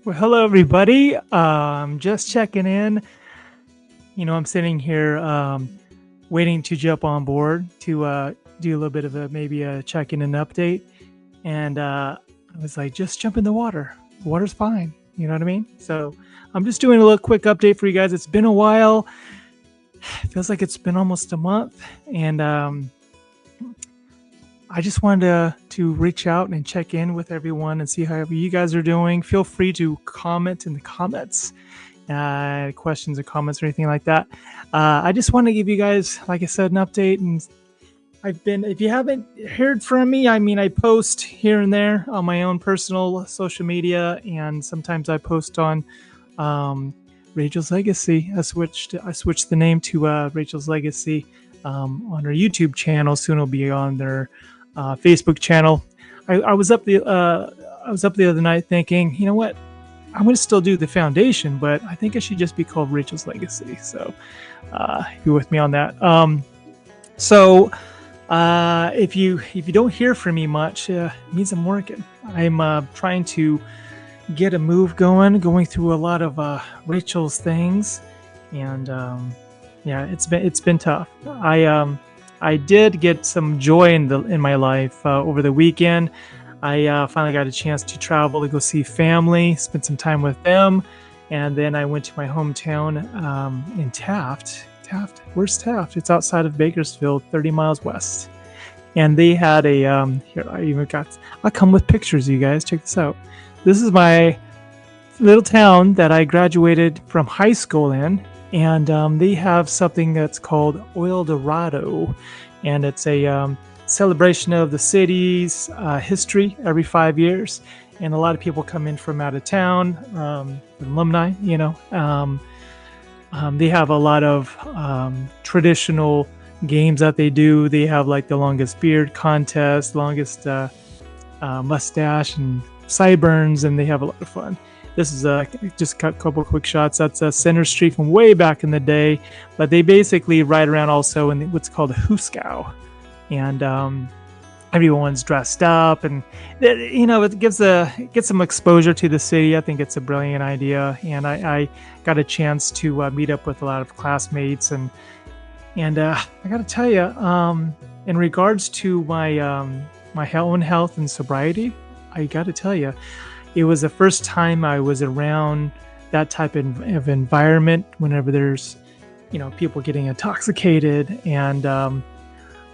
Well, hello everybody. Just checking in. I'm sitting here waiting to jump on board to do a little bit of maybe a check-in and update. And I was like, just jump in the water. The water's fine. You know what I mean? So I'm just doing a little quick update for you guys. It's been a while. It feels like it's been almost a month, and I just wanted to reach out and check in with everyone and see how you guys are doing. Feel free to comment in the comments, questions or comments or anything like that. I just want to give you guys, like I said, an update. And if you haven't heard from me, I post here and there on my own personal social media, and sometimes I post on Rachel's Legacy. I switched the name to Rachel's Legacy on her YouTube channel. Soon it'll be on their Facebook channel. I was up the other night thinking, you know what, I'm going to still do the foundation, but I think I should just be called Rachel's Legacy. So be with me on that. So if you don't hear from me much, it means I'm working. I'm trying to get a move going through a lot of Rachel's things, and yeah, it's been tough. I did get some joy in my life over the weekend. I finally got a chance to travel to go see family, spend some time with them, and then I went to my hometown in Taft. Where's Taft? It's outside of Bakersfield, 30 miles west. And they had a I'll come with pictures, you guys. Check this out. This is my little town that I graduated from high school in. And they have something that's called Oil Dorado, and it's a celebration of the city's history every 5 years. And a lot of people come in from out of town, alumni. They have a lot of traditional games that they do. They have like the longest beard contest, longest mustache and sideburns, and they have a lot of fun. This is just a couple quick shots. That's Center Street from way back in the day, but they basically ride around also in what's called a hooskow, and everyone's dressed up, and it gets some exposure to the city. I think it's a brilliant idea, and I got a chance to meet up with a lot of classmates, and I got to tell you, in regards to my my own health and sobriety, I got to tell you, it was the first time I was around that type of environment whenever there's, people getting intoxicated. And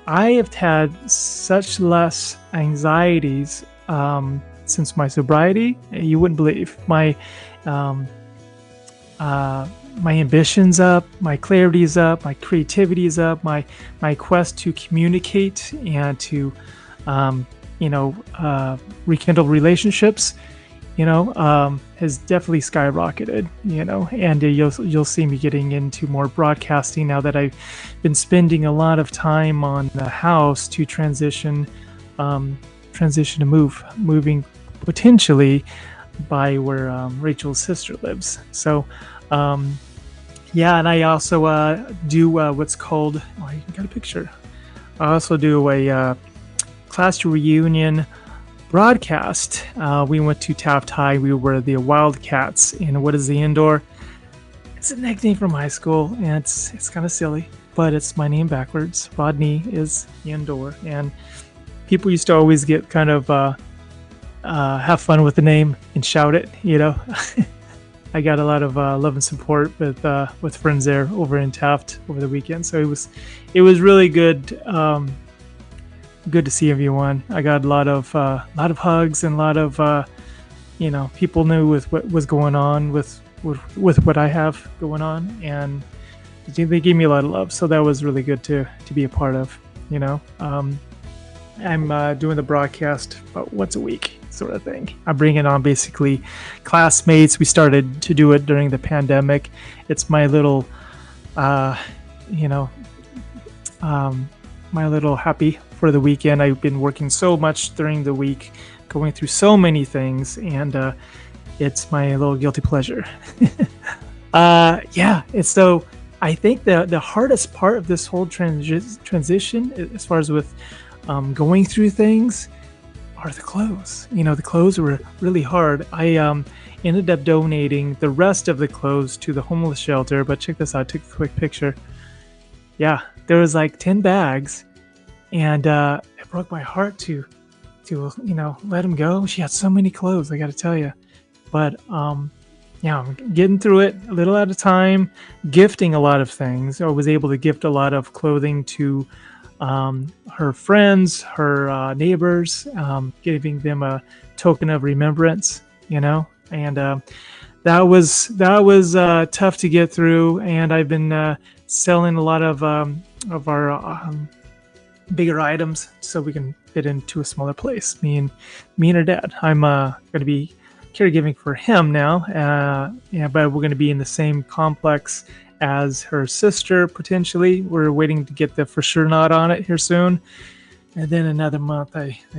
I have had such less anxieties since my sobriety. You wouldn't believe. My ambition's up, my clarity's up, my creativity's up, my quest to communicate and to, rekindle relationships, has definitely skyrocketed, and you'll see me getting into more broadcasting now that I've been spending a lot of time on the house to transition to moving potentially by where Rachel's sister lives. So, yeah, and I also do what's called, you got a picture. I also do a class reunion broadcast. We went to Taft High. We were the Wildcats. And what is the indoor? It's a nickname from high school, and it's kind of silly, but it's my name backwards. Rodney is the indoor, and people used to always get kind of have fun with the name and shout it. I got a lot of love and support with friends there over in Taft over the weekend, so it was really good. Good to see everyone. I got a lot of hugs and a lot of people knew with what was going on with what I have going on, and they gave me a lot of love. So that was really good to be a part of. I'm doing the broadcast about once a week, sort of thing. I'm bringing on basically classmates. We started to do it during the pandemic. It's my little, my little happy for the weekend. I've been working so much during the week, going through so many things, and it's my little guilty pleasure. Yeah, and so I think the hardest part of this whole transition, as far as with going through things, are the clothes. The clothes were really hard. I ended up donating the rest of the clothes to the homeless shelter, but check this out. I took a quick picture. Yeah, there was like 10 bags, and it broke my heart to let him go. She had so many clothes, I got to tell you. But yeah, I'm getting through it a little at a time, gifting a lot of things. I was able to gift a lot of clothing to her friends, her neighbors, giving them a token of remembrance, and that was tough to get through. And I've been selling a lot of our bigger items so we can fit into a smaller place. Me and her dad. I'm going to be caregiving for him now, but we're going to be in the same complex as her sister potentially. We're waiting to get the for sure nod on it here soon, and then another month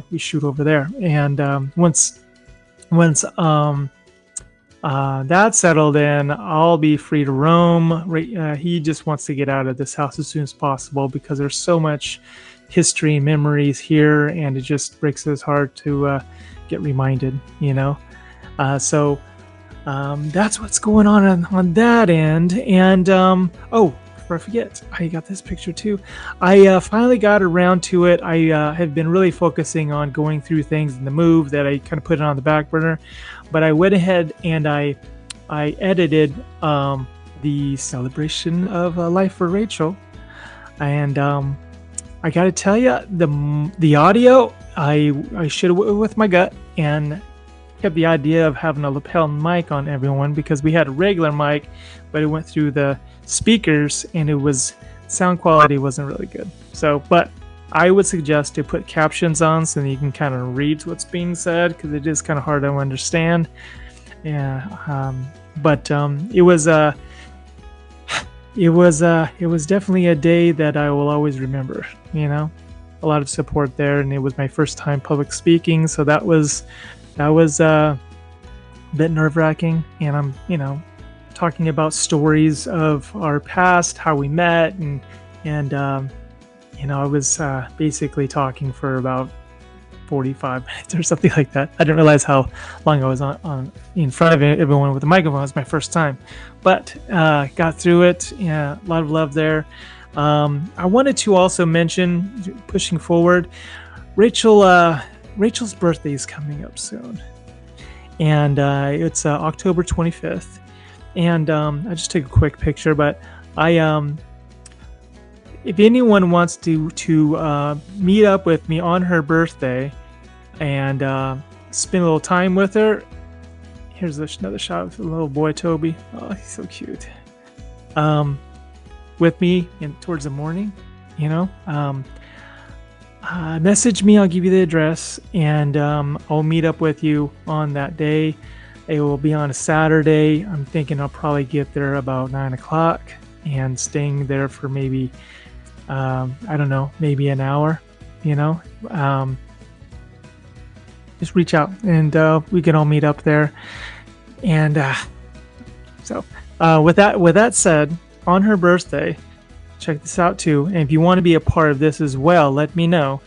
we shoot over there. And once that's settled in, I'll be free to roam. He just wants to get out of this house as soon as possible because there's so much history and memories here, and it just breaks his heart to get reminded, so that's what's going on that end. And oh, before I forget, I got this picture too. I finally got around to it. I have been really focusing on going through things in the move that I kind of put it on the back burner, but I went ahead and I edited the celebration of life for Rachel, and I got to tell you, the audio, I should have went with my gut and kept the idea of having a lapel mic on everyone, because we had a regular mic, but it went through the speakers and sound quality wasn't really good. So, but I would suggest to put captions on so that you can kind of read what's being said, because it is kind of hard to understand. Yeah, but it was definitely a day that I will always remember. A lot of support there, and it was my first time public speaking, so that was a bit nerve-wracking. And I'm talking about stories of our past, how we met, and I was basically talking for about 45 minutes or something like that. I didn't realize how long I was on in front of everyone with the microphone. It was my first time, but got through it. Yeah, a lot of love there. I wanted to also mention, pushing forward, Rachel's birthday is coming up soon, and it's October 25th. And I just took a quick picture, but if anyone wants to meet up with me on her birthday and spend a little time with her, here's another shot of the little boy Toby. Oh, he's so cute. With me towards the morning, message me. I'll give you the address, and I'll meet up with you on that day. It will be on a Saturday. I'm thinking I'll probably get there about 9 o'clock and staying there for maybe I don't know, maybe an hour. Just reach out and we can all meet up there. And so with that said, on her birthday, check this out too. And if you want to be a part of this as well, let me know.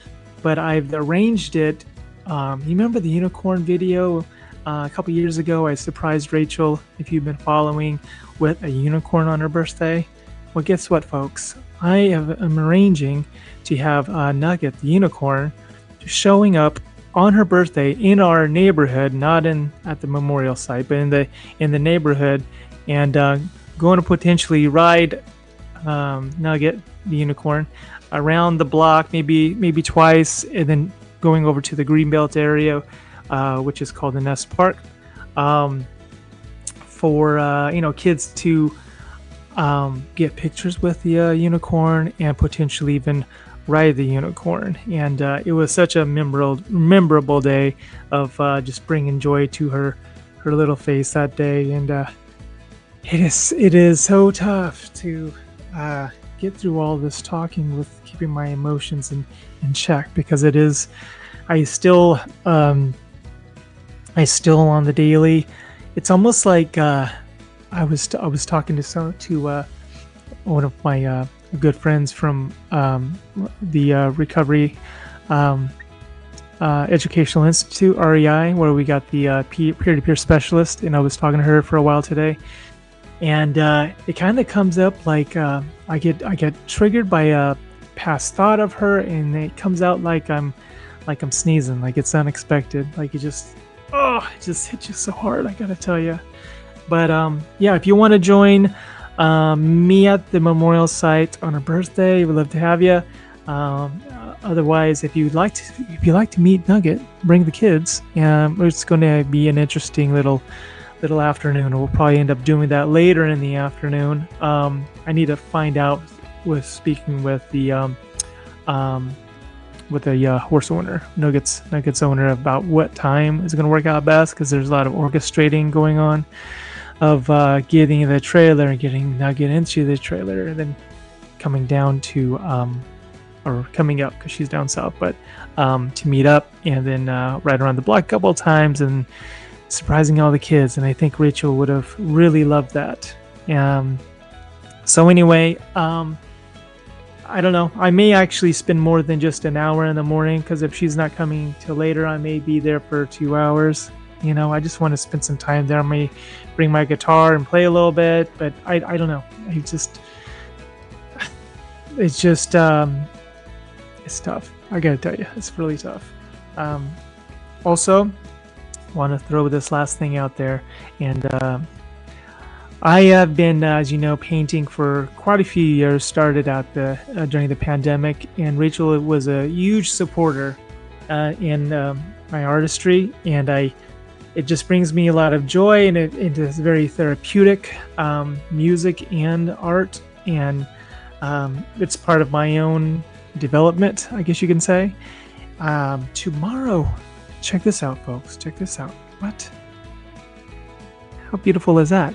But I've arranged it. You remember the unicorn video a couple years ago? I surprised Rachel, if you've been following, with a unicorn on her birthday. Well, guess what, folks? I am arranging to have Nugget, the unicorn, showing up on her birthday in our neighborhood, not at the memorial site, but in the neighborhood, and going to potentially ride Nugget, the unicorn, around the block, maybe twice, and then going over to the Greenbelt area, which is called the Nest Park, for kids to get pictures with the unicorn and potentially even ride the unicorn. And it was such a memorable day of just bringing joy to her little face that day. And it is so tough to get through all this talking with keeping my emotions in check, because it is, I still on the daily. It's almost like I was talking to one of my good friends from the recovery Educational Institute, REI, where we got the peer-to-peer specialist, and I was talking to her for a while today. And it kind of comes up like I get triggered by a past thought of her, and it comes out like I'm sneezing, like it's unexpected, like it just hits you so hard, I gotta tell you. But yeah, if you want to join me at the memorial site on her birthday, we'd love to have you. Otherwise, if you'd like to meet Nugget, bring the kids. It's going to be an interesting little afternoon. We'll probably end up doing that later in the afternoon. I need to find out with speaking with the horse owner, Nuggets owner, about what time is going to work out best, because there's a lot of orchestrating going on of getting in the trailer and getting Nugget into the trailer, and then coming down to or coming up, because she's down south, but to meet up, and then ride around the block a couple of times and surprising all the kids. And I think Rachel would have really loved that. So anyway, I don't know, I may actually spend more than just an hour in the morning, because if she's not coming till later, I may be there for 2 hours. I just want to spend some time there. I may bring my guitar and play a little bit, but I don't know, it's just it's tough. I gotta tell you, it's really tough. Also, want to throw this last thing out there, and I have been, as you know, painting for quite a few years. Started out during the pandemic, and Rachel was a huge supporter in my artistry, and it just brings me a lot of joy, and it's very therapeutic, music and art, and it's part of my own development, I guess you can say. Tomorrow, check this out, folks. Check this out. What? How beautiful is that?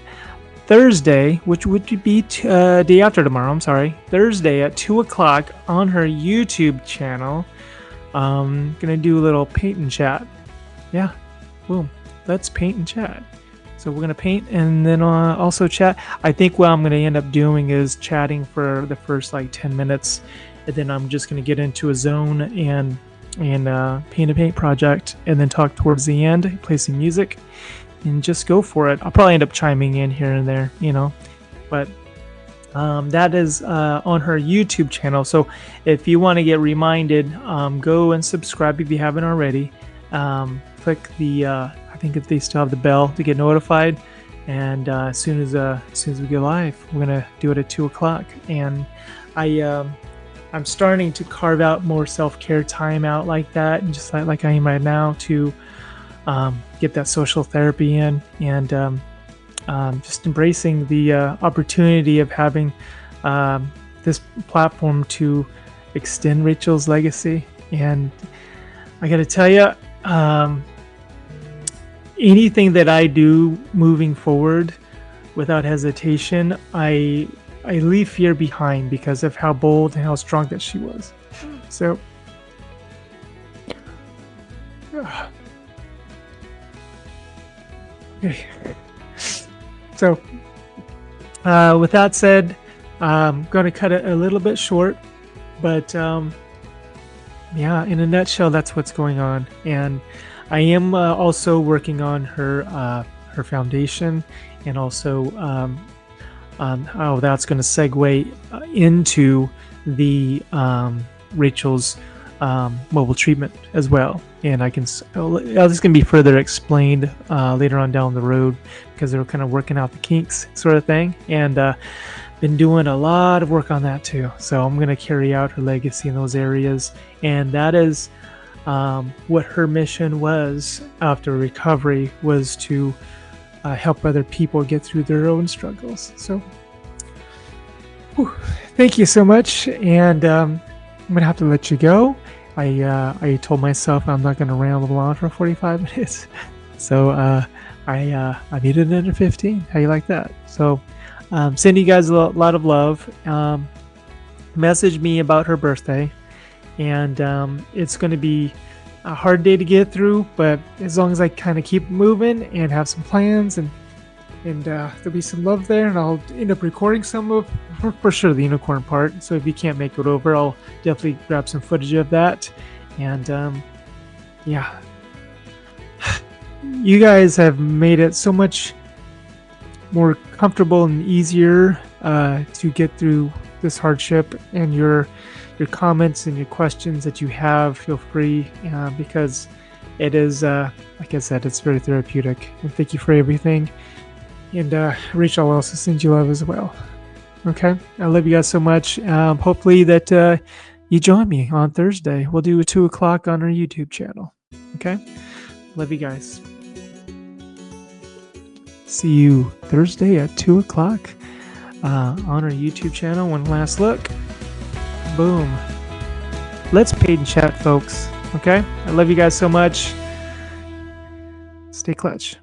Thursday, which would be day after tomorrow, I'm sorry. Thursday at 2 o'clock on her YouTube channel. Gonna do a little paint and chat. Yeah, boom. Let's paint and chat. So we're gonna paint and then also chat. I think what I'm gonna end up doing is chatting for the first like 10 minutes, and then I'm just gonna get into a zone and paint a paint project, and then talk towards the end, play some music, and just go for it. I'll probably end up chiming in here and there, but that is on her YouTube channel. So if you want to get reminded, go and subscribe if you haven't already. Click the I think if they still have the bell to get notified, and as soon as we go live, we're gonna do it at 2 o'clock. And I'm starting to carve out more self-care time out like that, and just like I am right now, to get that social therapy in, and just embracing the opportunity of having this platform to extend Rachel's legacy. And I gotta tell you, anything that I do moving forward, without hesitation, I leave fear behind, because of how bold and how strong that she was. So okay. So with that said, I'm going to cut it a little bit short, but yeah, in a nutshell, that's what's going on. And I am also working on her foundation, and also how that's going to segue into the Rachel's mobile treatment as well. And this is going to be further explained later on down the road, because they're kind of working out the kinks sort of thing, and been doing a lot of work on that too. So I'm going to carry out her legacy in those areas, and that is what her mission was after recovery, was to help other people get through their own struggles. So thank you so much, and I'm gonna have to let you go. I told myself I'm not gonna ramble on for 45 minutes, so I made it under 15. How you like that? So sending you guys a lot of love. Message me about her birthday, and it's going to be a hard day to get through, but as long as I kind of keep moving and have some plans, and there'll be some love there, and I'll end up recording some of, for sure, the unicorn part. So if you can't make it over, I'll definitely grab some footage of that. And yeah, you guys have made it so much more comfortable and easier to get through this hardship. And your comments and your questions that you have, feel free, because it is, like I said, it's very therapeutic. And thank you for everything. And Rachel also sends you love as well. Okay, I love you guys so much. Hopefully that you join me on Thursday. We'll do a 2 o'clock on our YouTube channel. Okay, love you guys. See you Thursday at 2 o'clock on our YouTube channel. One last look. Boom. Let's paid and chat, folks. Okay, I love you guys so much. Stay clutch.